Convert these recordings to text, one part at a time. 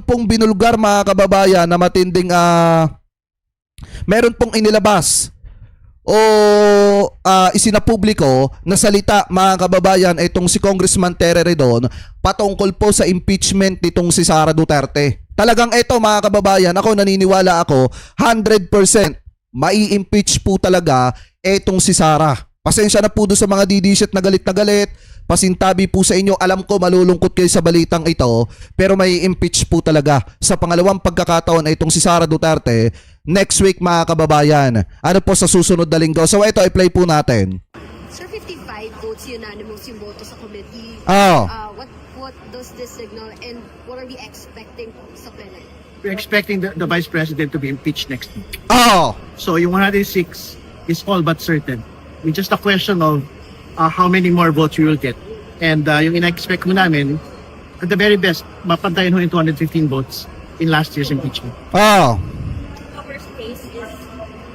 pong binulgar mga kababayan na matinding meron pong inilabas o isinapubliko na salita mga kababayan itong si Congressman Tere Redon patungkol po sa impeachment nitong si Sara Duterte. Talagang ito mga kababayan, ako naniniwala ako 100% mai-impeach po talaga itong si Sara. Pasensya na po doon sa mga didishit na galit. Pasintabi po sa inyo, alam ko malulungkot kayo sa balitang ito, pero may impeach po talaga sa pangalawang pagkakataon ay itong si Sara Duterte next week mga kababayan. Ano po sa susunod na linggo? So ito, i-play po natin. Sir, 55 votes unanimous yung boto sa committee. Oh. What does this signal and what are we expecting sa Plenary? We're expecting the Vice President to be impeached next week. Oh. So yung 106 is all but certain. It's just a question of how many more votes we will get. And yung ina-expect mo namin, at the very best, mapantayin ho yung 215 votes in last year's impeachment. Oh. The worst case is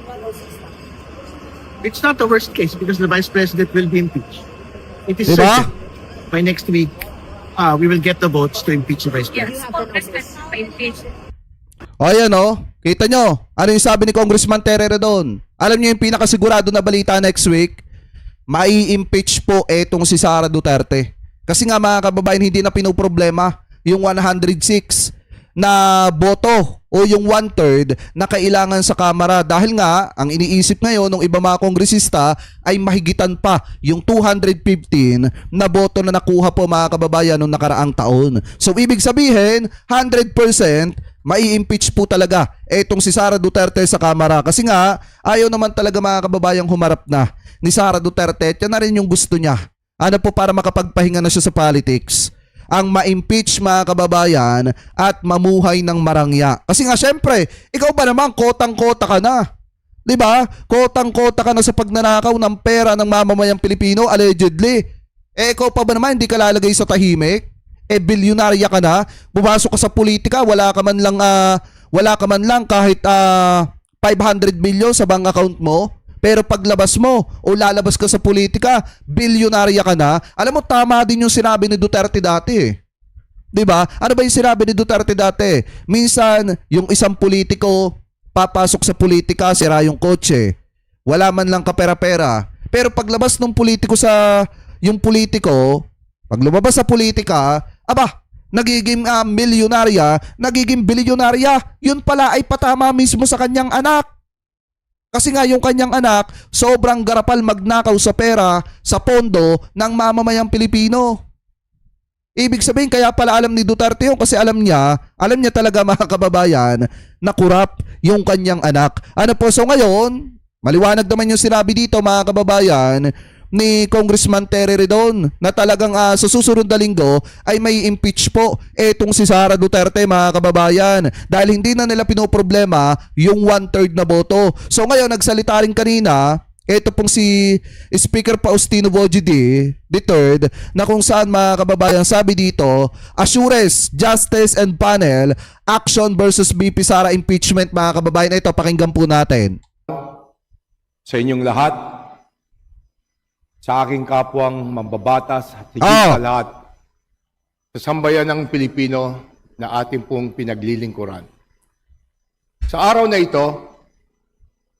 106. It's not the worst case because the Vice President will be impeached. It is Diba? certain by next week, we will get the votes to impeach the Vice President. Yes, Congressman pa-impeach. O ayan o, kita nyo, ano yung sabi ni Congressman Tere Redon? Alam nyo yung pinakasigurado na balita next week? Mai-impeach po etong si Sara Duterte. Kasi nga mga kababayan, hindi na pinoproblema yung 106 na boto o yung 1/3 na kailangan sa Kamara. Dahil nga, ang iniisip ngayon ng iba mga kongresista ay mahigitan pa yung 215 na boto na nakuha po mga kababayan noong nakaraang taon. So ibig sabihin, 100% mai-impeach po talaga etong si Sara Duterte sa Kamara. Kasi nga, ayaw naman talaga mga kababayang humarap na ni Sara Duterte. Yan na rin yung gusto niya. Ano po para makapagpahinga na siya sa politics? Ang ma-impeach mga kababayan at mamuhay ng marangya. Kasi nga syempre, ikaw ba naman kotang-kota ka na? 'Di ba? Kotang-kota ka na sa pagnanakaw ng pera ng mamamayang Pilipino allegedly. Ikaw pa ba naman hindi ka lalagay sa tahimik? Bilyonarya ka na, pumasok ka sa politika, wala ka man lang kahit 500 million sa bank account mo. Pero paglabas mo o lalabas ka sa politika, bilyonarya ka na. Alam mo, tama din yung sinabi ni Duterte dati. 'Di ba? Ano ba yung sinabi ni Duterte dati? Minsan, yung isang politiko, papasok sa politika, sira yung kotse. Wala man lang kapera-pera. Pero paglabas ng politiko pag lumabas sa politika, nagiging milyonarya, nagiging bilyonarya. Yun pala ay patama mismo sa kanyang anak. Kasi nga yung kanyang anak, sobrang garapal magnakaw sa pera, sa pondo ng mamamayang Pilipino. Ibig sabihin, kaya pala alam ni Duterte yun kasi alam niya talaga mga kababayan na kurap yung kanyang anak. Ano po, so ngayon, maliwanag naman yung sinabi dito mga kababayan ni Congressman Tere Redon na talagang sa susunod na linggo ay may impeach po etong si Sara Duterte mga kababayan dahil hindi na nila pinoproblema yung 1/3 na boto. So ngayon nagsalita rin kanina ito pong si Speaker Faustino Vojidi III na kung saan mga kababayan sabi dito, Assures, Justice and Panel, Action versus BP Sara Impeachment mga kababayan. Ito pakinggan po natin. Sa inyong lahat, sa aking kapwang mambabatas at higit sa lahat, sa sambayan ng Pilipino na ating pong pinaglilingkuran. Sa araw na ito,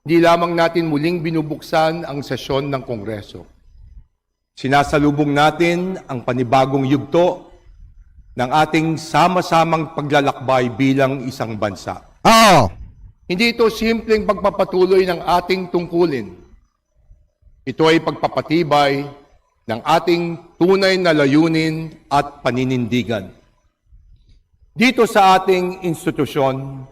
hindi lamang natin muling binubuksan ang sesyon ng Kongreso. Sinasalubong natin ang panibagong yugto ng ating sama-samang paglalakbay bilang isang bansa. Hindi ito simpleng pagpapatuloy ng ating tungkulin. Ito ay pagpapatibay ng ating tunay na layunin at paninindigan. Dito sa ating institusyon,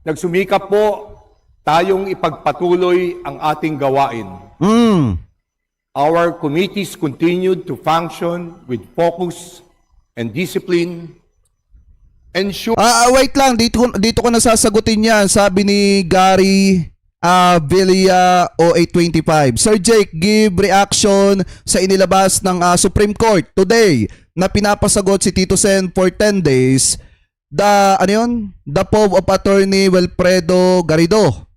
nagsumikap po tayong ipagpatuloy ang ating gawain. Our committees continued to function with focus and discipline. Wait lang, dito ko nasasagutin yan. Sabi ni Gary Villa 0825. Sir Jake, give reaction sa inilabas ng Supreme Court today na pinapasagot si Tito Sen for 10 days. The POV of Attorney Wilfredo Garrido.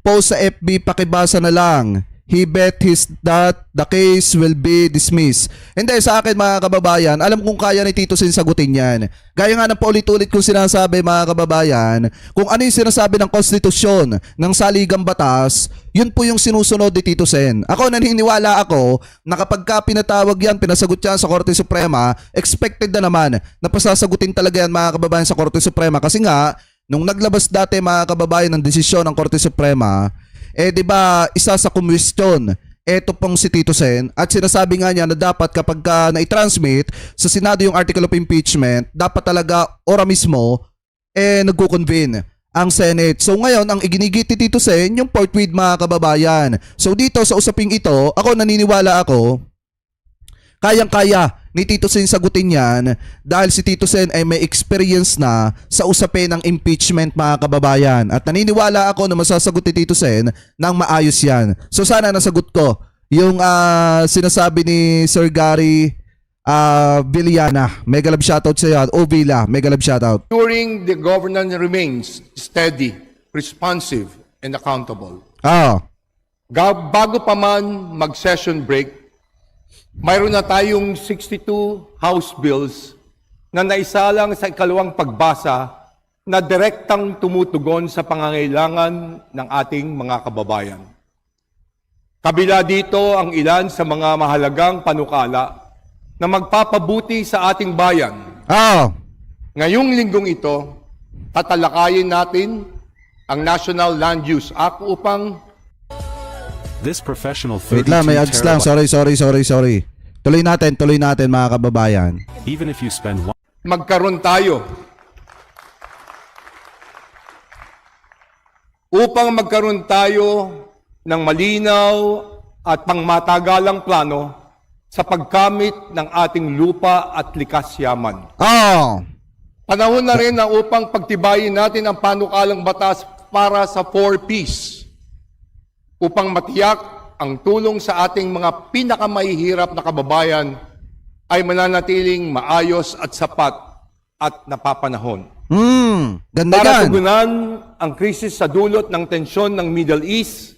Post sa FB, pakibasa na lang. he bet that the case will be dismissed. Hindi, sa akin mga kababayan, alam kong kaya ni Tito Sen sagutin yan. Gaya nga ng paulit-ulit kong sinasabi mga kababayan, kung ano yung sinasabi ng konstitusyon, ng saligang batas, yun po yung sinusunod ni Tito Sen. Ako naniniwala ako na kapag ka pinatawag yan, pinasagot yan sa Korte Suprema, expected na naman na pasasagutin talaga yan mga kababayan sa Korte Suprema. Kasi nga, nung naglabas dati mga kababayan ng desisyon ng Korte Suprema, di ba isa sa kumwestiyon eto pong si Tito Sen at sinasabi nga niya na dapat kapag ka na-transmit sa Senado yung article of impeachment, dapat talaga ora mismo nagko-convene ang Senate. So ngayon, ang iginigit ni Tito Sen yung forthwith mga kababayan. So dito sa usaping ito, ako naniniwala ako, kayang-kaya ni Tito Sen sagutin yan dahil si Tito Sen ay may experience na sa usapin ng impeachment mga kababayan. At naniniwala ako na masasagot ni Tito Sen nang maayos yan. So sana nasagot ko yung sinasabi ni Sir Gary Villana. Mega love shoutout sa iyo. O Villa, mega love shoutout. Ensuring the governance remains steady, responsive, and accountable. Bago pa man mag-session break, mayroon na tayong 62 House bills na naisalang sa ikalawang pagbasa na direktang tumutugon sa pangangailangan ng ating mga kababayan. Kabila dito ang ilan sa mga mahalagang panukala na magpapabuti sa ating bayan. Ngayong linggong ito, tatalakayin natin ang National Land Use Act upang This professional Wait lang, may ads lang. Sorry. Tuloy natin mga kababayan. Even if you spend magkaroon tayo ng malinaw at pangmatagalang plano sa pagkamit ng ating lupa at likas yaman. Panahon na rin na upang pagtibayin natin ang panukalang batas para sa 4Ps upang matiyak ang tulong sa ating mga pinakamahihirap na kababayan ay mananatiling maayos at sapat at napapanahon. Ganda Para yan. tugunan ang krisis sa dulot ng tensyon ng Middle East,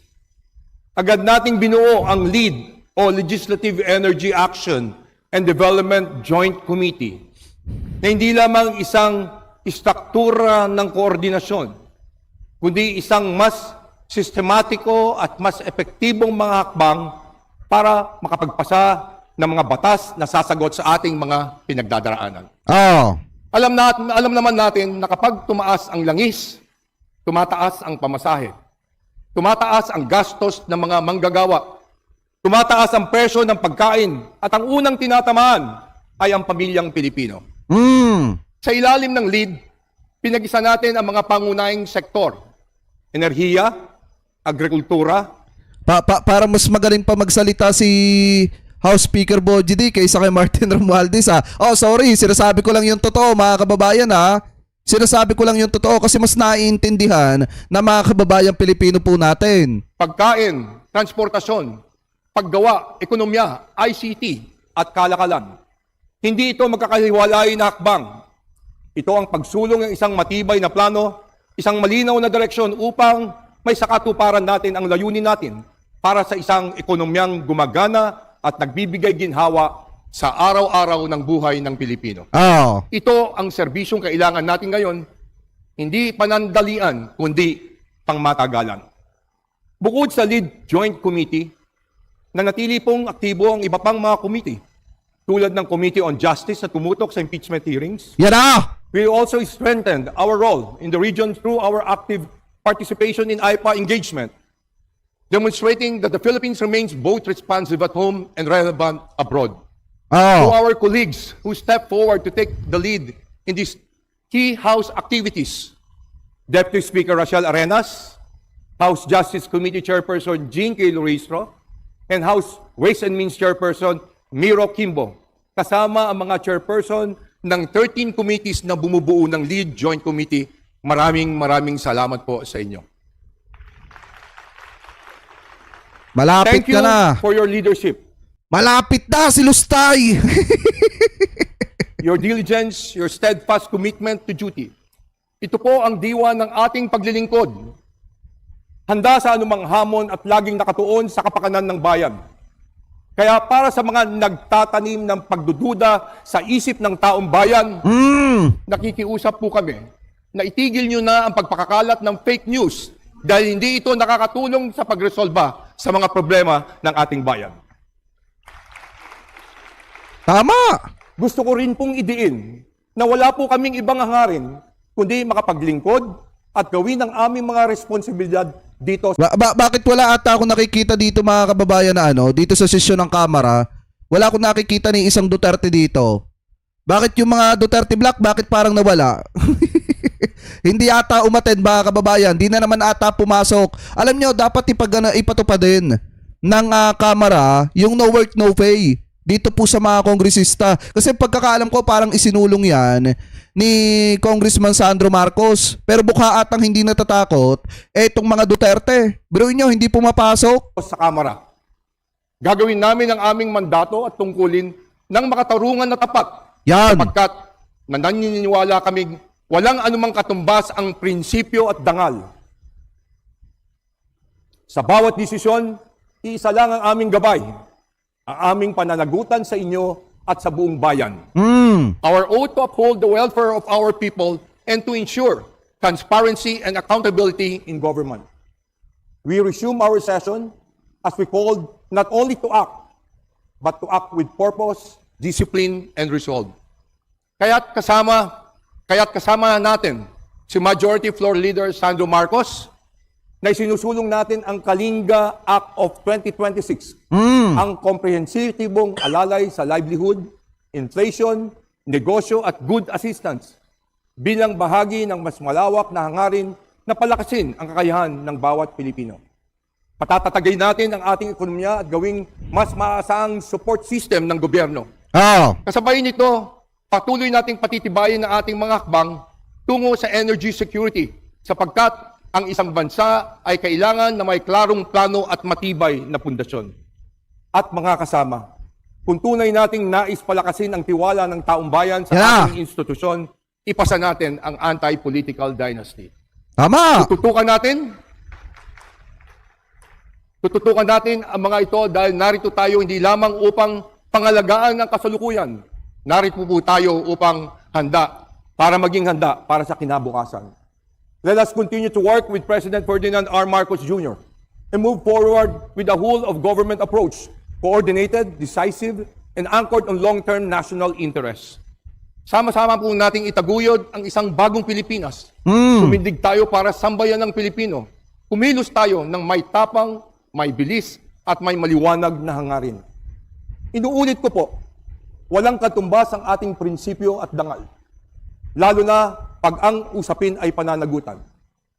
agad nating binuo ang LEAD o Legislative Energy Action and Development Joint Committee na hindi lamang isang istruktura ng koordinasyon, kundi isang mas sistematiko at mas epektibong mga hakbang para makapagpasa ng mga batas na sasagot sa ating mga pinagdadaraanan. Alam naman natin na kapag tumaas ang langis, tumataas ang pamasahe, tumataas ang gastos ng mga manggagawa, tumataas ang presyo ng pagkain, at ang unang tinatamaan ay ang pamilyang Pilipino. Sa ilalim ng LEAD, pinag-isa natin ang mga pangunahing sektor: enerhiya, agrikultura. Para mas magaling pa magsalita si House Speaker Boji D kaysa kay Martin Romualdez sorry, sinasabi ko lang yung totoo mga kababayan Sinasabi ko lang yung totoo kasi mas naiintindihan na mga kababayang Pilipino po natin. Pagkain, transportasyon, paggawa, ekonomiya, ICT, at kalakalan. Hindi ito magkakahiwalay na hakbang. Ito ang pagsulong ng isang matibay na plano, isang malinaw na direksyon upang may sakatuparan natin ang layunin natin para sa isang ekonomiyang gumagana at nagbibigay ginhawa sa araw-araw ng buhay ng Pilipino. Ito ang serbisyong kailangan natin ngayon, hindi panandalian, kundi pangmatagalan. Bukod sa LEAD Joint Committee, nanatili pong aktibo ang iba pang mga committee, tulad ng Committee on Justice na tumutok sa impeachment hearings. We also strengthened our role in the region through our active participation in IPA engagement, demonstrating that the Philippines remains both responsive at home and relevant abroad. To our colleagues who step forward to take the lead in these key House activities, Deputy Speaker Rachel Arenas, House Justice Committee Chairperson Jean K. Loristro, and House Ways and Means Chairperson Miro Kimbo, kasama ang mga chairperson ng 13 committees na bumubuo ng LEAD Joint Committee. Maraming salamat po sa inyo. Malapit Thank you ka na. for your leadership, Malapit na si Lustay. your diligence, your steadfast commitment to duty. Ito po ang diwa ng ating paglilingkod. handa sa anumang hamon at laging nakatuon sa kapakanan ng bayan. Kaya para sa mga nagtatanim ng pagdududa sa isip ng taong bayan, nakikiusap po kami na itigil nyo na ang pagpakakalat ng fake news dahil hindi ito nakakatulong sa pagresolba sa mga problema ng ating bayan. Tama! Gusto ko rin pong idiin na wala po kaming ibang hangarin kundi makapaglingkod at gawin ang aming mga responsibilidad dito. Bakit wala ata ako nakikita dito mga kababayan na dito sa sesyon ng Kamara, wala akong nakikita ni isang Duterte dito. Bakit yung mga Duterte Black, bakit parang nawala? Hindi ata umattend mga kababayan, di na naman ata pumasok. Alam nyo, dapat ipatupad din ng Kamara yung no work, no pay dito po sa mga kongresista. Kasi pagkakaalam ko parang isinulong yan ni Congressman Sandro Marcos. Pero bukha atang hindi natatakot etong mga Duterte. Biruin nyo, hindi pumapasok. Sa Kamara. Gagawin namin ang aming mandato at tungkulin ng makatarungan na tapat. Yan. Sapagkat naniniwala kaming walang anumang katumbas ang prinsipyo at dangal. Sa bawat desisyon, iisa lang ang aming gabay. Ang aming pananagutan sa inyo at sa buong bayan. Our oath to uphold the welfare of our people and to ensure transparency and accountability in government. We resume our session as we called not only to act, but to act with purpose, discipline, and resolve. Kaya't kasama natin si Majority Floor Leader Sandro Marcos na isinusulong natin ang Kalinga Act of 2026, ang komprehensibong alalay sa livelihood, inflation, negosyo at good assistance bilang bahagi ng mas malawak na hangarin na palakasin ang kakayahan ng bawat Pilipino. Patatatagay natin ang ating ekonomiya at gawing mas maasaang support system ng gobyerno. Kasabay nito, patuloy nating patitibayin ang ating mga hakbang tungo sa energy security sapagkat ang isang bansa ay kailangan na may klarong plano at matibay na pundasyon. At mga kasama, kung tunay nating nais palakasin ang tiwala ng taong bayan sa ating institusyon, ipasa natin ang anti-political dynasty. Tama! Tututukan natin ang mga ito dahil narito tayo hindi lamang upang pangalagaan ng kasalukuyan. Narito po tayo upang para maging handa para sa kinabukasan. Let us continue to work with President Ferdinand R. Marcos Jr. and move forward with a whole-of-government approach, coordinated, decisive, and anchored on long-term national interests. Sama-sama po nating itaguyod ang isang bagong Pilipinas. Tumindig tayo para sambayan ng Pilipino. Kumilos tayo ng may tapang, may bilis, at may maliwanag na hangarin. Inuulit ko po, walang katumbas ang ating prinsipyo at dangal. Lalo na pag ang usapin ay pananagutan.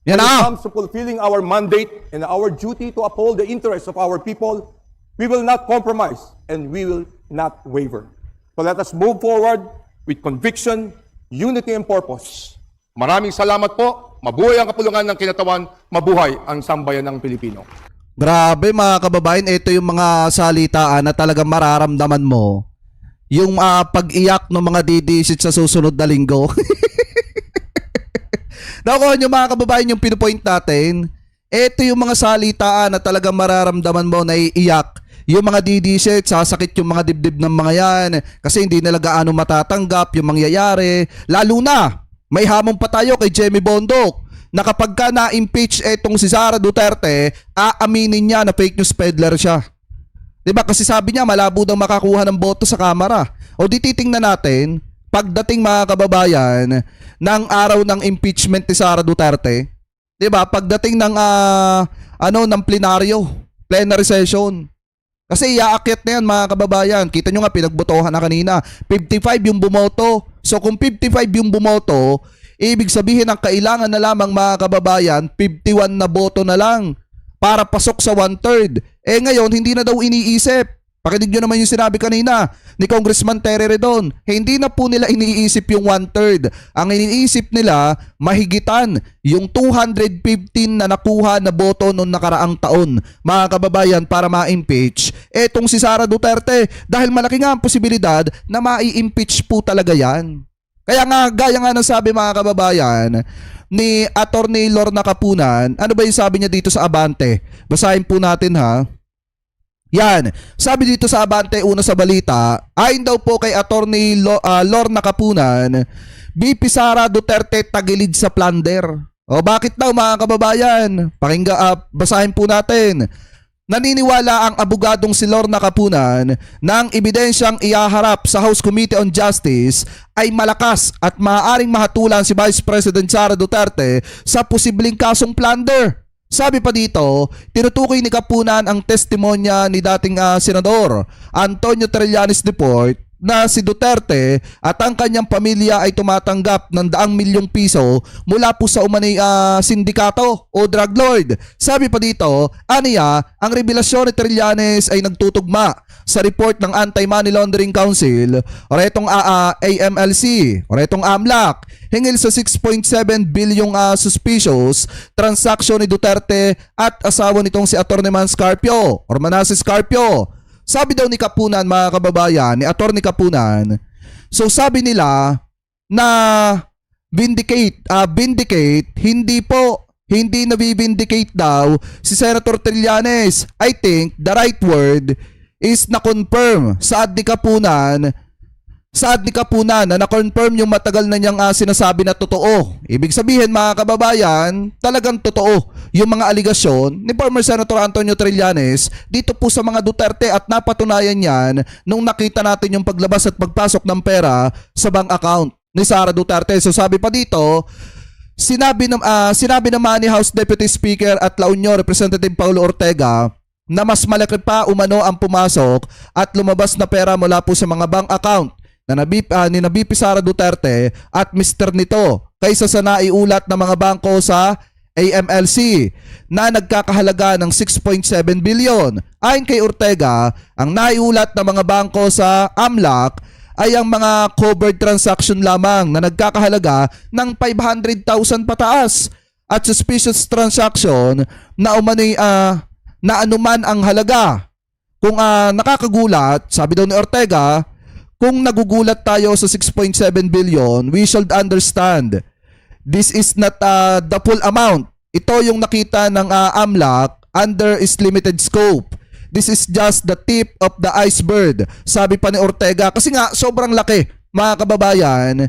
Yan When it comes to fulfilling our mandate and our duty to uphold the interests of our people, we will not compromise and we will not waver. So let us move forward with conviction, unity, and purpose. Maraming salamat po. Mabuhay ang kapulungan ng kinatawan. Mabuhay ang sambayan ng Pilipino. Grabe mga kababayan, ito yung mga salitaan na talagang mararamdaman mo. Yung pag-iyak ng mga didisit sa susunod na linggo. Nakuha nyo mga kababayan yung pinupoint natin. Ito yung mga salitaan na talagang mararamdaman mo na iiyak. Yung mga didisit, sasakit yung mga dibdib ng mga yan. Kasi hindi nila gaano matatanggap yung mangyayari. Lalo na, may hamon pa tayo kay Jemmy Bondoc na kapag ka na-impeach etong si Sara Duterte, aaminin niya na fake news peddler siya. Diba? Kasi sabi niya, malabo daw makakuha ng boto sa Kamara. O di titingnan natin, pagdating mga kababayan, ng araw ng impeachment ni Sara Duterte, diba? Pagdating ng, ng plenary session, kasi iaakyat na yan mga kababayan. Kita nyo nga, pinagbotohan na kanina. 55 yung bumoto. So kung 55 yung bumoto, ibig sabihin ang kailangan na lamang mga kababayan, 51 na boto na lang para pasok sa 1/3. Ngayon, hindi na daw iniisip. Pakinig nyo naman yung sinabi kanina ni Congressman Terry Redon. Hindi na po nila iniisip yung 1/3. Ang iniisip nila, mahigitan yung 215 na nakuha na boto noong nakaraang taon, mga kababayan, para ma-impeach etong si Sara Duterte. Dahil malaki nga ang posibilidad na ma-impeach po talaga yan. Kaya nga, gaya nga ng sabi mga kababayan, ni Attorney Lorna Kapunan. Ano ba yung sabi niya dito sa Abante? Basahin po natin ha. Yan. Sabi dito sa Abante, una sa balita, ayon daw po kay Attorney Lorna Kapunan, BP Sara Duterte tagilid sa plunder. O bakit daw mga kababayan? Basahin po natin. Naniniwala ang abogadong si Lorna Kapunan na ang ebidensyang ihaharap sa House Committee on Justice ay malakas at maaaring mahatulan si Vice President Sara Duterte sa posibleng kasong plunder. Sabi pa dito, tinutukoy ni Kapunan ang testimonya ni dating Senador Antonio Trillanes Deport na si Duterte at ang kanyang pamilya ay tumatanggap ng daang milyong piso mula po sa umanay sindikato o drug lord. Sabi pa dito, aniya, ang revelasyon ni Trillanes ay nagtutugma sa report ng Anti-Money Laundering Council o retong AMLC o retong AMLAC hingil sa 6.7 bilyong suspicious transaction ni Duterte at asawa nitong si Atty. Scarpio or Manasseh Scarpio. Sabi daw ni Kapunan, mga kababayan, ni Atty. Kapunan, so sabi nila na vindicate, hindi na-vindicate daw si Senator Trillanes. I think the right word is na-confirm sa ni Kapunan na na-confirm yung matagal na niyang sinasabi na totoo. Ibig sabihin mga kababayan, talagang totoo yung mga aligasyon ni former Senator Antonio Trillanes dito po sa mga Duterte at napatunayan yan nung nakita natin yung paglabas at pagpasok ng pera sa bank account ni Sara Duterte. So sabi pa dito, sinabi naman ni House Deputy Speaker at La Union Representative Paulo Ortega na mas malaki pa umano ang pumasok at lumabas na pera mula po sa mga bank account ni BP Sara Duterte at Mr. nito kaysa sa naiulat na mga bangko sa AMLC na nagkakahalaga ng 6.7 billion. Ayon kay Ortega, ang naiulat na mga bangko sa AMLAC ay ang mga covered transaction lamang na nagkakahalaga ng 500,000 pataas at suspicious transaction na anuman ang halaga. Kung nakakagulat, sabi daw ni Ortega, kung nagugulat tayo sa 6.7 billion, we should understand this is not the full amount. Ito yung nakita ng AMLAC under its limited scope. This is just the tip of the iceberg. Sabi pa ni Ortega, kasi nga sobrang laki mga kababayan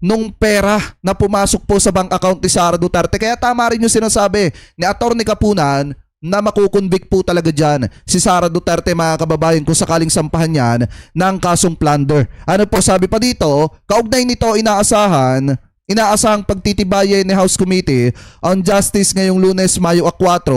nung pera na pumasok po sa bank account ni Sara Duterte. Kaya tama rin yung sinasabi ni Atty. Kapunan na makukonvict po talaga dyan si Sara Duterte, mga kababayan, kung sakaling sampahan yan ng kasong plunder. Ano po sabi pa dito, kaugnay nito inaasahang pagtitibayin ni House Committee on Justice ngayong Lunes, Mayo 4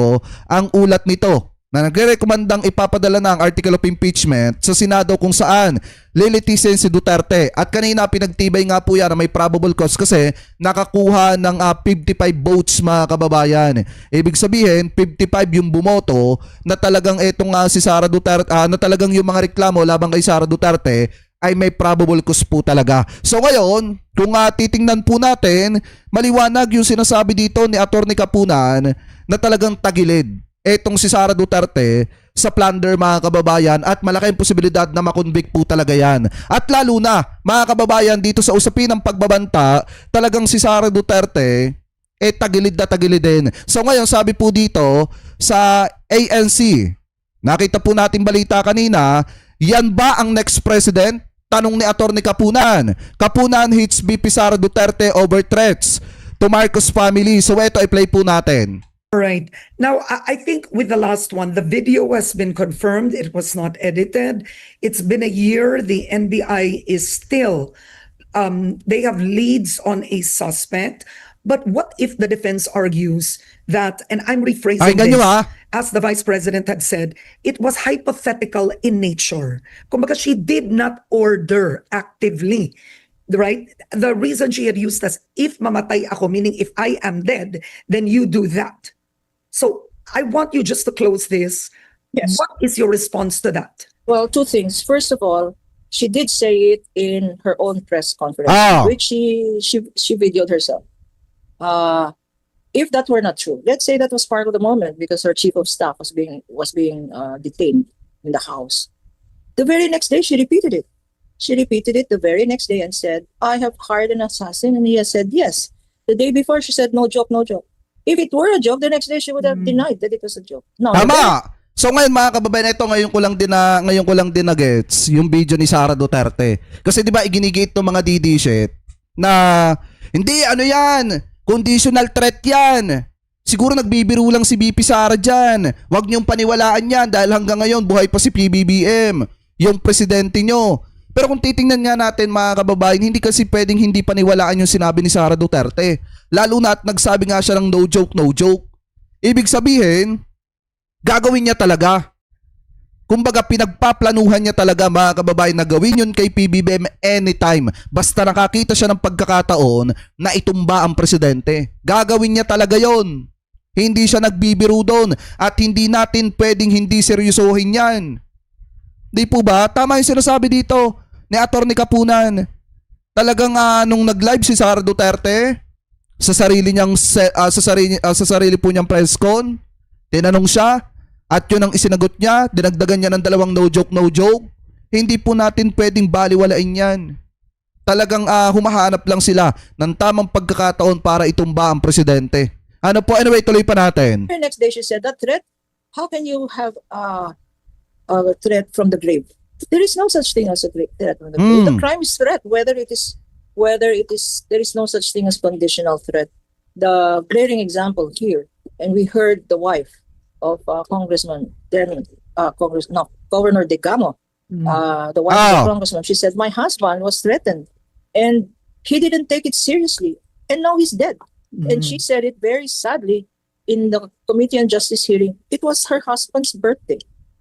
ang ulat nito na nagre-rekomandang ipapadala na ang article of impeachment sa Senado kung saan lilitisin si Duterte. At kanina pinagtibay nga po yan na may probable cause kasi nakakuha ng 55 votes, mga kababayan. Ibig sabihin 55 yung bumoto na talagang etong si Sara Duterte, na talagang yung mga reklamo labang kay Sara Duterte ay may probable cause po talaga. So ngayon, kung titingnan po natin, maliwanag yung sinasabi dito ni Atty. Kapunan na talagang tagilid etong si Sara Duterte sa plunder, mga kababayan, at malaking posibilidad na makonvict po talaga yan. At lalo na, mga kababayan, dito sa usapin ng pagbabanta, talagang si Sara Duterte tagilid na tagilid din. So ngayon, sabi po dito sa ANC, nakita po natin balita kanina, yan ba ang next president? Tanong ni Atty. Kapunan. Kapunan hits BP Sara Duterte over threats to Marcos family. So ito, i-play po natin. Right. Now, I think with the last one, the video has been confirmed. It was not edited. It's been a year. The NBI is still, they have leads on a suspect. But what if the defense argues that, and I'm rephrasing this, as the Vice President had said, it was hypothetical in nature. Kumbaga, she did not order actively. Right? The reason she had used as, if mamatay ako, meaning if I am dead, then you do that. So I want you just to close this. Yes. What is your response to that? Well, two things. First of all, she did say it in her own press conference, which she videoed herself. If that were not true, let's say that was part of the moment because her chief of staff was being detained in the house. The very next day, she repeated it. She repeated it the very next day and said, "I have hired an assassin," and he has said yes. The day before, she said, no joke, no joke. If it were a joke, the next day she would have denied that it was a joke. No, Tama. So ngayon mga kababayan, ito ngayon ko lang din na gets yung video ni Sara Duterte. Kasi 'di ba iginigit ng mga DD shit na hindi ano 'yan, conditional threat 'yan. Siguro nagbibiro lang si BP Sara diyan. Huwag niyong paniwalaan 'yan dahil hanggang ngayon buhay pa si PBBM, yung presidente nyo. Pero kung titingnan nga natin mga kababayan, hindi kasi pwedeng hindi paniwalaan yung sinabi ni Sara Duterte. Lalo na at nagsabi nga siya ng no joke, no joke. Ibig sabihin, gagawin niya talaga. Kumbaga pinagpaplanuhan niya talaga mga kababayan na gawin yun kay PBBM anytime. Basta nakakita siya ng pagkakataon na itumba ang presidente. Gagawin niya talaga yon. Hindi siya nagbibiro doon at hindi natin pwedeng hindi seryosohin yan. Di po ba? Tama yung sinasabi dito ni Atty. Kapunan. Talagang nung nag-live si Sara Duterte sa sarili sarili po niyang press con, tinanong siya at yun ang isinagot niya, dinagdagan niya ng 2 no joke, no joke. Hindi po natin pwedeng baliwalain yan. Talagang humahanap lang sila ng tamang pagkakataon para itumba ang presidente. Ano po, anyway, tuloy pa natin. The next day she said, that threat, how can you have a threat from the grave? There is no such thing as a threat from the grave. The crime is threat, whether it is, there is no such thing as conditional threat. The glaring example here, and we heard the wife of Congressman, then Governor Decamo, the wife of the Congressman, she said, my husband was threatened and he didn't take it seriously and now he's dead. And she said it very sadly in the Committee on Justice hearing. It was her husband's birthday.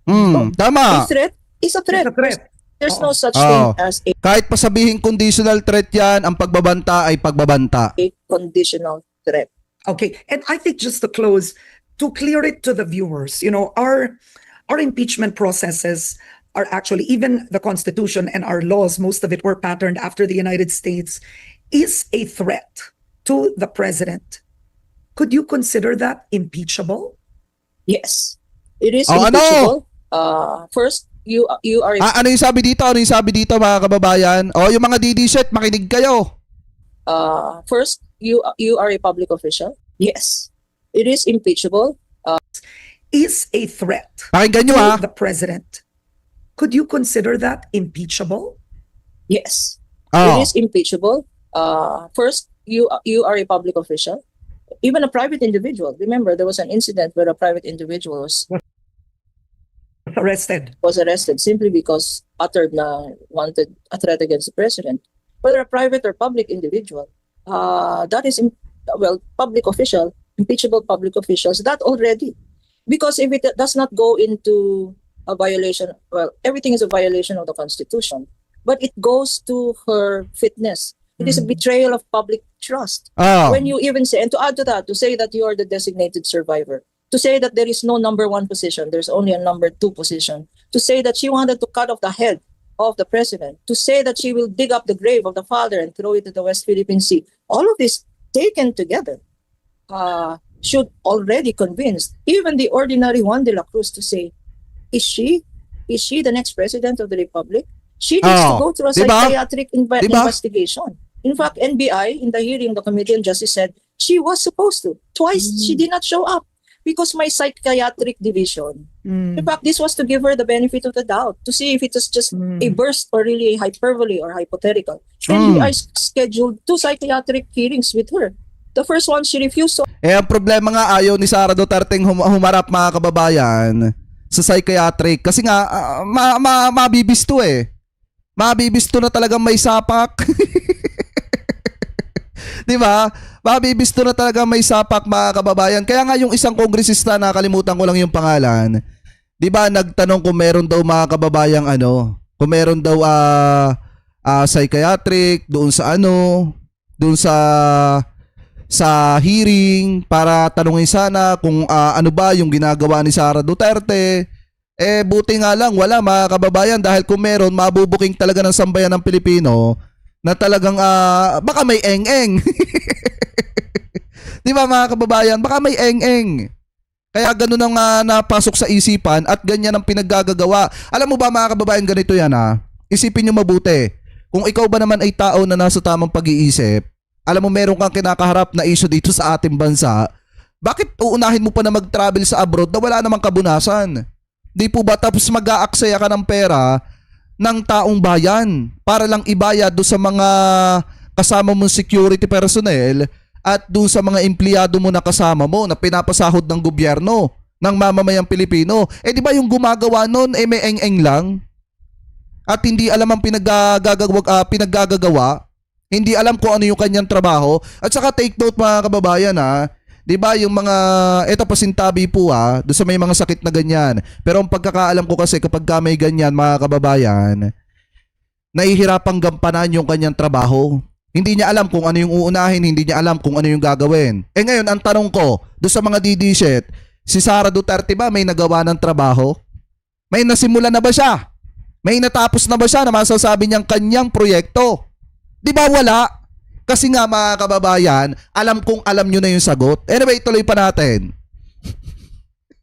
Tama. A threat is a threat. It's a threat. There's no such thing as Kahit pa sabihin conditional threat yan, ang pagbabanta ay pagbabanta. a conditional threat. Okay, and I think just to close, to clear it to the viewers, our impeachment processes are actually, even the Constitution and our laws, most of it were patterned after the United States, is a threat to the president. Could you consider that impeachable? Yes, it is Oh, ano? impeachable. First, you are Ano yung sabi dito? Ano yung sabi dito mga kababayan? O yung mga DD shit, makinig kayo. first you are a public official. Yes, it is impeachable. Is a threat Pakinggan nyo to the president. Could you consider that impeachable? Yes, Oh. it is impeachable. First, you are a public official, even a private individual. Remember, there was an incident where a private individual Arrested. was arrested simply because uttered wanted a threat against the president. Whether a private or public individual, that is public official, impeachable public officials. That already, because if it does not go into a violation, everything is a violation of the Constitution, but it goes to her fitness. It is a betrayal of public trust. Oh. When you even say, and to add to that, to say that you are the designated survivor, to say that there is no number 1 position, there's only a number 2 position, to say that she wanted to cut off the head of the president, to say that she will dig up the grave of the father and throw it to the West Philippine Sea, all of this taken together should already convince even the ordinary Juan de la Cruz to say, is she the next president of the Republic? She needs to go through a Diba? psychiatric investigation. In fact, NBI, in the hearing, the Committee on Justice said she was supposed to. Twice, she did not show up because my psychiatric division. In fact, this was to give her the benefit of the doubt, to see if it was just a burst or really a hyperbole or hypothetical. NBI scheduled 2 psychiatric hearings with her. The first one, she refused to Ang problema nga ayaw ni Sara Duterte humarap mga kababayan sa psychiatric kasi nga mabibisto eh. Mabibisto na talagang may sapak. 'Di ba? Mabibisto na talaga may sapak mga kababayan. Kaya nga yung isang kongresista, nakalimutan ko lang yung pangalan. 'Di ba, nagtanong kung meron daw mga kababayang kung meron daw psychiatric doon sa hearing para tanungin sana kung ano ba yung ginagawa ni Sara Duterte. Buti nga lang wala mga kababayan, dahil kung meron, mabubuking talaga ng sambayan ng Pilipino na talagang baka may eng-eng. Di ba mga kababayan? Baka may eng-eng. Kaya ganun ang napasok sa isipan at ganyan ang pinaggagawa. Alam mo ba mga kababayan, ganito yan Isipin nyo mabuti. Kung ikaw ba naman ay tao na nasa tamang pag-iisip, alam mo meron kang kinakaharap na issue dito sa ating bansa, bakit uunahin mo pa na mag-travel sa abroad na wala namang kabunasan? Di po ba? Tapos mag-aaksaya ka ng pera ng taong bayan para lang ibayad do sa mga kasama mong security personnel at do sa mga empleyado mo na kasama mo na pinapasahod ng gobyerno ng mamamayang Pilipino. Eh di ba yung gumagawa nun may eng-eng lang? At hindi alam ang pinaggagawa, hindi alam kung ano yung kanyang trabaho. At saka take note mga kababayan ha, 'di ba yung mga eto pasintabi po doon sa may mga sakit na ganyan. Pero ang pagkakaalam ko kasi kapag may ganyan mga kababayan, nahihirapang gampanan yung kanyang trabaho. Hindi niya alam kung ano yung uunahin, hindi niya alam kung ano yung gagawin. Eh ngayon ang tanong ko, doon sa mga DD-shit, si Sara Duterte ba may nagawa ng trabaho? May nasimula na ba siya? May natapos na ba siya na masasabi niyang kanyang proyekto? Di ba wala? Kasi nga mga kababayan, alam kong alam nyo na yung sagot. Anyway, tuloy pa natin.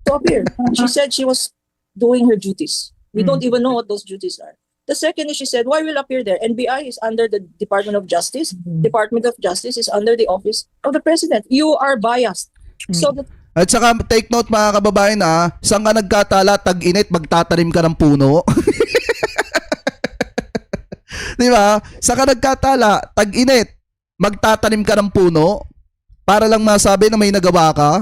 To appear. She said she was doing her duties. We don't even know what those duties are. The second is she said, why will appear there? NBI is under the Department of Justice. Department of Justice is under the office of the President. You are biased. So the At saka take note mga kababayan saan ka nagkatala, tag-init, magtatanim ka ng puno. Di ba? Saan ka nagkatala, tag-init, magtatanim ka ng puno para lang masabi na may nagawa ka.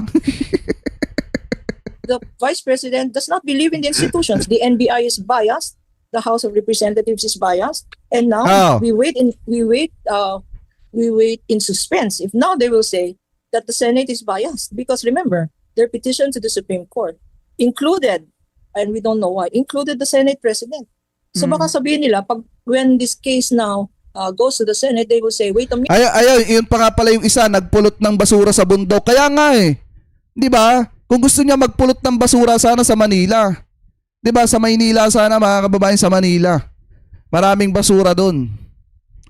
the Vice President does not believe in the institutions. The NBI is biased. The House of Representatives is biased. And now Oh. we wait in suspense. If now they will say that the Senate is biased, because remember, their petition to the Supreme Court included, and we don't know why, included the Senate President. So baka sabihin nila, when this case now goes to the Senate, they will say, wait a minute. Ay, yun pa nga pala yung isa, nagpulot ng basura sa bundok. Kaya nga di ba? Kung gusto niya magpulot ng basura sana sa Manila. Di ba? Sa Maynila sana mga kababayan, sa Manila. Maraming basura doon.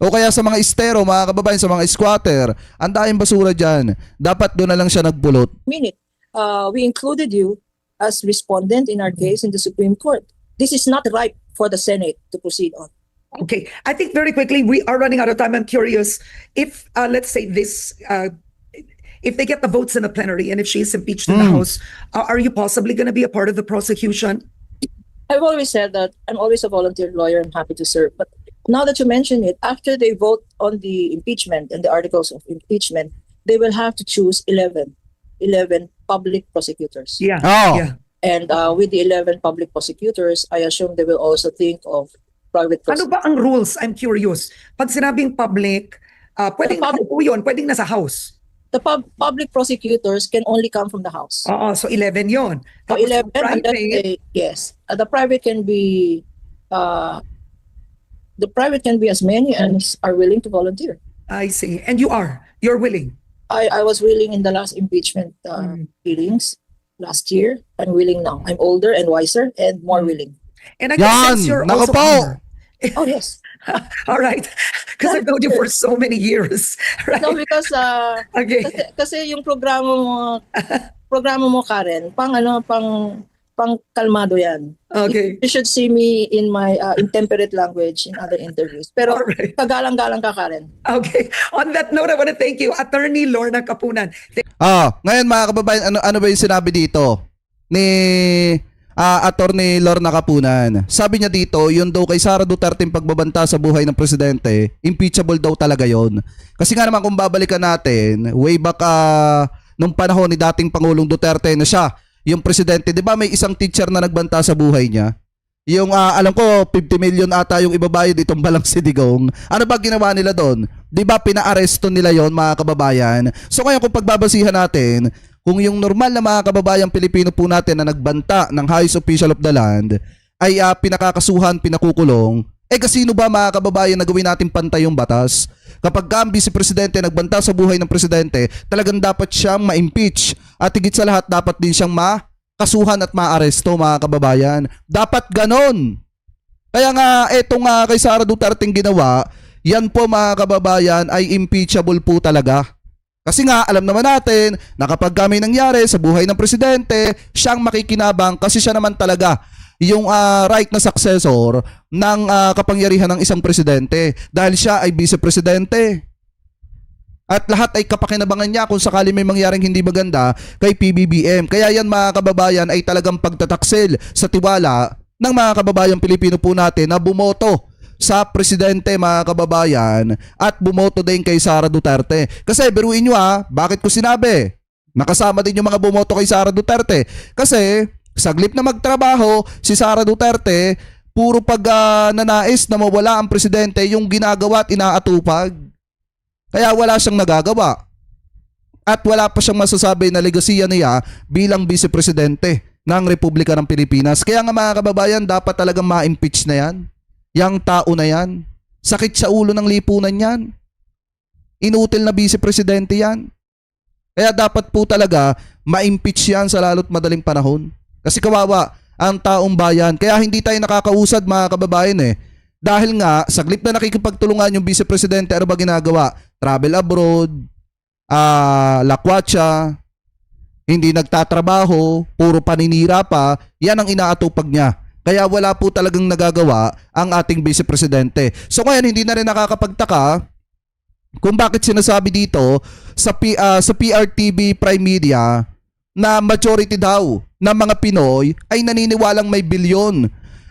O kaya sa mga estero, mga kababayan, sa mga squatter, ang daming basura dyan. Dapat doon na lang siya nagpulot. We included you as respondent in our case in the Supreme Court. This is not right for the Senate to proceed on. Okay, I think very quickly, we are running out of time. I'm curious if, let's say this, if they get the votes in the plenary and if she is impeached in the House, are you possibly going to be a part of the prosecution? I've always said that I'm always a volunteer lawyer. I'm happy to serve. But now that you mention it, after they vote on the impeachment and the articles of impeachment, they will have to choose 11 public prosecutors. Yeah. Oh. Yeah. And with the 11 public prosecutors, I assume they will also think of private Ano ba ang rules? I'm curious. Pag sinabing public, pwedeng yun, pwedeng nasa House. The public prosecutors can only come from the House. Oo, so 11 yun. So Tapos 11, and then private, yes. The private can be as many as are willing to volunteer. I see. And you're willing. I was willing in the last impeachment hearings last year. I'm willing now. I'm older and wiser and more willing. And I can Yan! sense you're Nako also po! armor. Oh yes. All right. Because I've known you for so many years. Right? No, because Okay. kasi yung programa mo Karen, pang kalmado yan. Okay. You should see me in my intemperate language in other interviews. Pero All right. kagalang-galang ka Karen. Okay. On that note, I want to thank you, Attorney Lorna Kapunan. Ngayon mga kababayan, ano ba yung sinabi dito ni Attorney Lorna Kapunan? Sabi niya dito, yun daw kay Sara Duterte yung pagbabanta sa buhay ng presidente, impeachable daw talaga yon. Kasi nga naman kung babalikan natin, way back nung panahon ni dating Pangulong Duterte na siya, yung presidente, di ba may isang teacher na nagbanta sa buhay niya? Yung alam ko 50 million ata yung ibabayad itong balang si Digong. Ano ba ginawa nila doon? Di ba pinaaresto nila yon mga kababayan? So ngayon kung pagbabasihan natin, kung yung normal na mga kababayang Pilipino po natin na nagbanta ng highest official of the land ay pinakakasuhan, pinakukulong, kasino ba mga kababayan na gawin natin pantay yung batas? Kapag ang vice-presidente nagbanta sa buhay ng presidente, talagang dapat siyang ma-impeach at higit sa lahat dapat din siyang makasuhan at maaresto mga kababayan. Dapat ganon. Kaya nga etong kay Sara Duterte ginawa, yan po mga kababayan ay impeachable po talaga. Kasi nga alam naman natin na kapag may nangyari sa buhay ng presidente, siyang makikinabang kasi siya naman talaga yung right na successor ng kapangyarihan ng isang presidente dahil siya ay vice-presidente. At lahat ay kapakinabangan niya kung sakali may mangyaring hindi maganda kay PBBM. Kaya yan mga kababayan ay talagang pagtataksil sa tiwala ng mga kababayan Pilipino po natin na bumoto sa presidente mga kababayan at bumoto din kay Sara Duterte. Kasi biruin nyo bakit ko sinabi? Nakasama din yung mga bumoto kay Sara Duterte. Kasi saglip na magtrabaho si Sara Duterte, puro pag nanais na mawala ang presidente yung ginagawa at inaatupag. Kaya wala siyang nagagawa. At wala pa siyang masasabi na legasiya niya bilang vice-presidente ng Republika ng Pilipinas. Kaya nga mga kababayan, dapat talagang ma-impeach na yan. Yang tao na yan. Sakit sa ulo ng lipunan yan. Inutil na vice-presidente yan. Kaya dapat po talaga ma-impeach yan sa lalo't madaling panahon. Kasi kawawa ang taong bayan. Kaya hindi tayo nakakausad mga kababayan Dahil nga, saglip na nakikipagtulungan yung vice-presidente, ano ba ginagawa? Travel abroad, lakwatsa, hindi nagtatrabaho, puro paninira pa, yan ang inaatupag niya. Kaya wala po talagang nagagawa ang ating vice-presidente. So ngayon, hindi na rin nakakapagtaka kung bakit sinasabi dito sa PRTV Prime Media na majority daw ng mga Pinoy ay naniniwalang may bilyon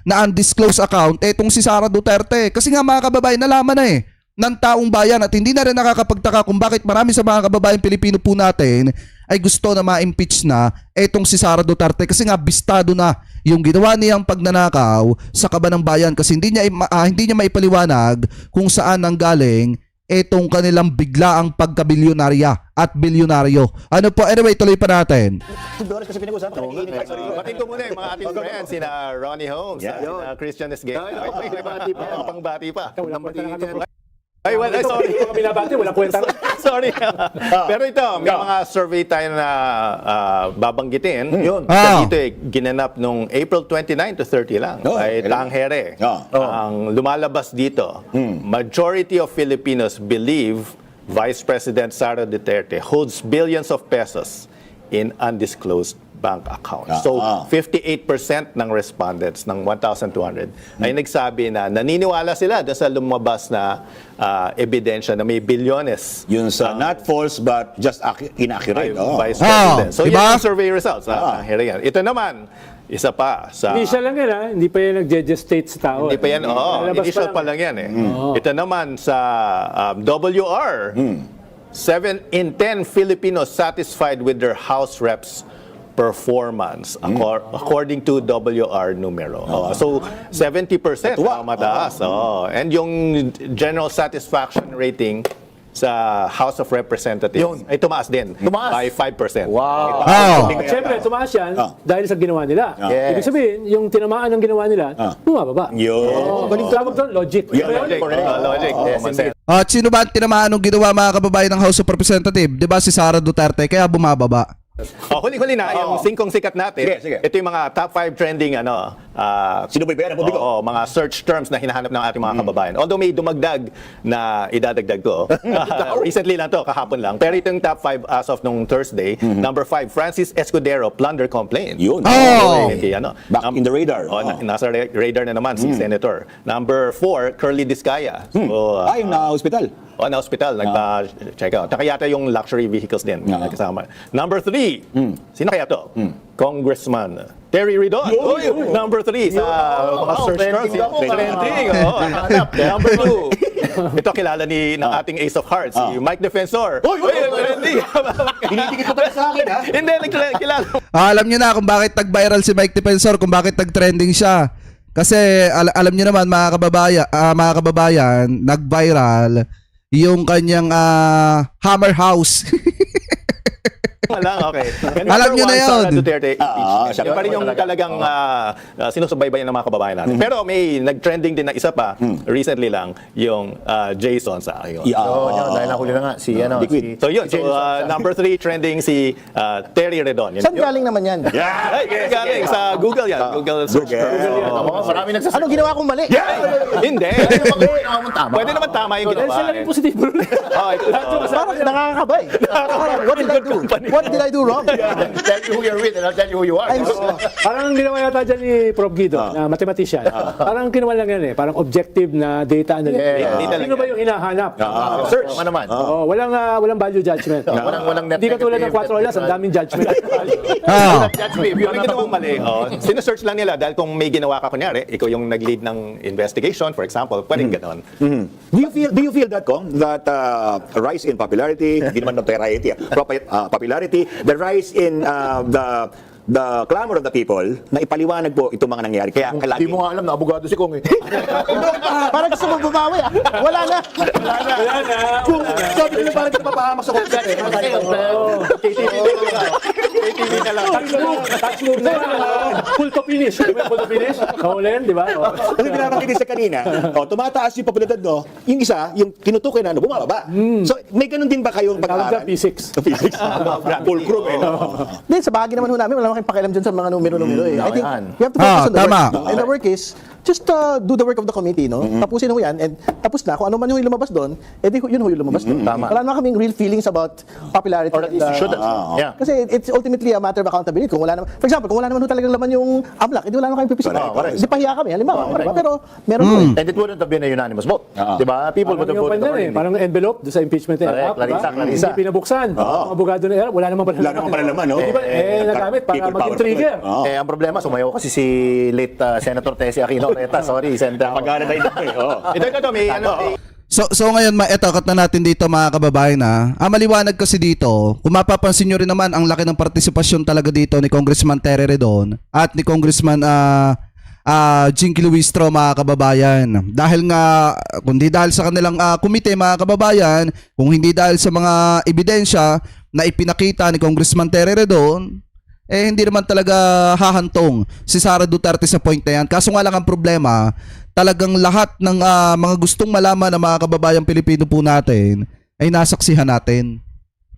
na undisclosed account etong si Sara Duterte. Kasi nga mga kababayan, nalaman na ng taong bayan at hindi na rin nakakapagtaka kung bakit marami sa mga kababayan Pilipino po natin ay gusto na ma-impeach na etong si Sara Duterte kasi nga bistado na yung ginawa niyang pagnanakaw sa kaban ng bayan kasi hindi niya maipaliwanag kung saan nanggaling etong kanilang biglaang pagkabilyonarya at bilyonaryo. Ano po? Anyway, tuloy pa natin. Batiin ko muna yung mga ating friends, sina Ronnie Holmes, sina Christian Esgueta. Pangbati pa. Ay, well, sorry. Binabati, walang kwenta. Sorry. Pero ito, may mga survey tayo na babanggitin. Yun. Dito ginanap nung April 29 to 30 lang. Ay Tanghere. Ang lumalabas dito, majority of Filipinos believe Vice President Sara Duterte holds billions of pesos in undisclosed bank accounts. So, 58% ng respondents ng 1,200 ay nagsabi na naniniwala sila doon sa lumabas na ebidensya na may bilyones. Yun sa not false but just inaccurate. Vice President. So, diba? yan ang survey results. Yan. Ito naman, isa pa sa... Initial lang yan, hindi pa yan nag-gestate sa tao. Hindi pa yan, initial pa lang yan Ito naman sa WR, 7 in 10 Filipinos satisfied with their House Reps performance according to WR numero. So 70% mataas. And yung general satisfaction rating sa House of Representatives ay tumaas din by 5%. Wow. Siyempre, tumaas yan dahil sa ginawa nila. Ibig sabihin, yung tinamaan ng ginawa nila, bumababa. Tawag doon, logic. Logic. At sino ba ang tinamaan ng ginawa mga kababayan ng House of Representatives? Di ba si Sara Duterte? Kaya bumababa. Huli-huli na, yung singkong sikat natin, ito yung mga top 5 trending Sino ba yung publiko? mga search terms na hinahanap ng ating mga kababayan. Although may dumagdag na idadagdag ko. Recently lang to, kahapon lang. Pero ito yung top 5 as of nung Thursday. Number 5, Francis Escudero, plunder complaint. Yun. Back in the radar. Nasa radar na naman si Senator. Number 4, Curly Discaya. So, Ay, na-hospital. na-hospital, nagpa-check out. Taka yata yung luxury vehicles din. Kasama. Number 3, sino kaya to? Congressman Terry Ridon. Number 3 sa mga search terms. Trending. Number 2, ito kilala ng ating Ace of Hearts, si Mike Defensor. Trending. Dinidikit mo talaga sa akin, ha? Hindi, kilala. Alam niyo na kung bakit nag-viral si Mike Defensor, kung bakit nag-trending siya. Kasi alam niyo naman mga kababayan, nag-viral yung kanyang Hammer House. Okay. Alam nyo na yun. Sara Duterte impeachment. Yan pa rin yung talagang sinusubaybayan ng mga kababayan natin. Pero may nag-trending din na isa pa, recently lang, yung Jason sa akin. Dahil nahuli na nga si So yun, number 3 trending si Terry Redon. Saan galing naman yan? Ay, galing sa Google yan. Google search. Marami nagsasabi. Anong ginawa kong mali? Hindi. Pwede naman tama yung ginawa. Dahil sila yung positibo. Parang nakakakabay. What did I do? What did I do wrong? Tell you who you're with and I'll tell you who you are. Parang ang ginawa yata dyan ni Prof. Guido, na mathematician. Parang ginawa lang yan parang objective na data analysis. Sino ba yung hinahanap? Search. Ano naman? Walang value judgment. Walang net Hindi katulad ng negative. 4 oras, ang daming judgment. If may ginawang mali, sinesearch lang nila dahil kung may ginawa ka, kunyari, ikaw yung nag-lead ng investigation, for example, pwedeng ganon. Do you feel that, Kong, that rise in popularity, hindi naman notoriety, popularity, the rise in the clamor of the people, na ipaliwanag po itong mga nangyari. Kaya Hindi mo nga alam na abogado si Kong eh. Parang gusto mo bumawi ah. Wala na. Kung sabi nila parang gusto mapahamak sa Kong. KTV na lang. Touch move na. Full to finish. Full to finish. Howlen, di ba? Kasi binabanggit sa kanina, tumataas yung popularidad, no? Yung isa, yung tinutukoy na, bumababa. So, may ganun din ba kayong Tawag pag-aaral? dyan, P6. Physics. Full group, eh. Hindi, sa bahagi naman ho namin, wala naman pakialam dyan sa mga numero-numero eh. I think yan. we have to focus on the tama. work. And the work is, just do the work of the committee, no? Tapusin ho yan, and tapos na, kung ano man yung lumabas doon, edi yun ho yung lumabas doon. Wala naman kaming real feelings about popularity. Or at least you should. Yeah. Kasi it's ultimately a matter of accountability. Kung wala naman, for example, kung wala naman ho talagang laman yung AMLAC, edi wala naman kayong pipisin. Hindi pahiya kami, halimbawa. Diba? Pero meron ho eh. And it wouldn't have been a unanimous vote. Diba? People would have Yung voted pan yan accordingly. parang envelope doon sa impeachment Correct, Clarissa. Hindi pinabuksan. Ang abogado na wala naman pala. Wala naman pala naman, no? Di ba? Nagamit para People maging power. trigger. Ang problema, sumayaw kasi si late Senator Tessie Aquino. Sorry, Senator. Pagkana tayo dito, eh. Ito, may ano. So ngayon, eto, cut na natin dito mga kababayan na. Maliwanag kasi dito, kung mapapansin nyo rin naman, ang laki ng partisipasyon talaga dito ni Congressman Terry Redon at ni Congressman Jinky Luistro mga kababayan. Dahil nga, kung hindi dahil sa kanilang komite mga kababayan, kung hindi dahil sa mga ebidensya na ipinakita ni Congressman Terry Redon, hindi naman talaga hahantong si Sara Duterte sa point na yan. Kaso nga lang ang problema, talagang lahat ng mga gustong malaman ng mga kababayang Pilipino po natin ay nasaksihan natin.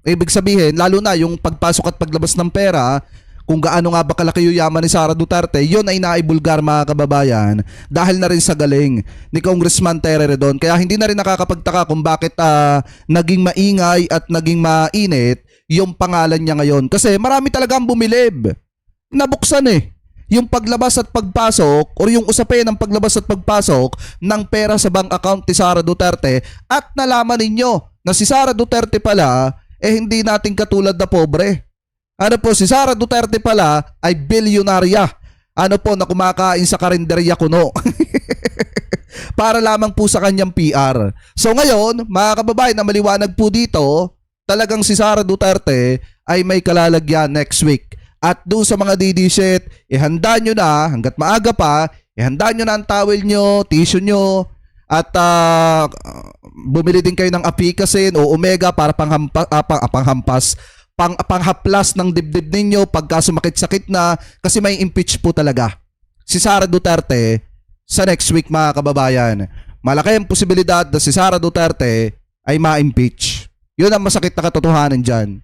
Ibig sabihin, lalo na yung pagpasok at paglabas ng pera, kung gaano nga ba kalaki yung yaman ni Sara Duterte, yun ay naibulgar mga kababayan dahil na rin sa galing ni Congressman Terry Redon. Kaya hindi na rin nakakapagtaka kung bakit naging maingay at naging mainit yung pangalan niya ngayon. Kasi marami talagang bumilib. Nabuksan yung paglabas at pagpasok or yung usapin ng paglabas at pagpasok ng pera sa bank account ni Sara Duterte at nalaman ninyo na si Sara Duterte pala hindi natin katulad na pobre. Ano po, si Sara Duterte pala ay bilyonarya. Ano po, na kumakain sa karinderya kuno. Para lamang po sa kanyang PR. So ngayon, mga kababayan, na maliwanag po dito, talagang si Sara Duterte ay may kalalagyan next week. At doon sa mga DD shit, ihanda nyo na, hanggat maaga pa, ihanda nyo na ang towel nyo, tissue nyo, at bumili din kayo ng apikasin o omega para panghaplas ng dibdib ninyo pagka sumakit-sakit na, kasi may impeach po talaga si Sara Duterte sa next week mga kababayan. Malaki ang posibilidad na si Sara Duterte ay ma-impeach. Yun ang masakit na katotohanan dyan.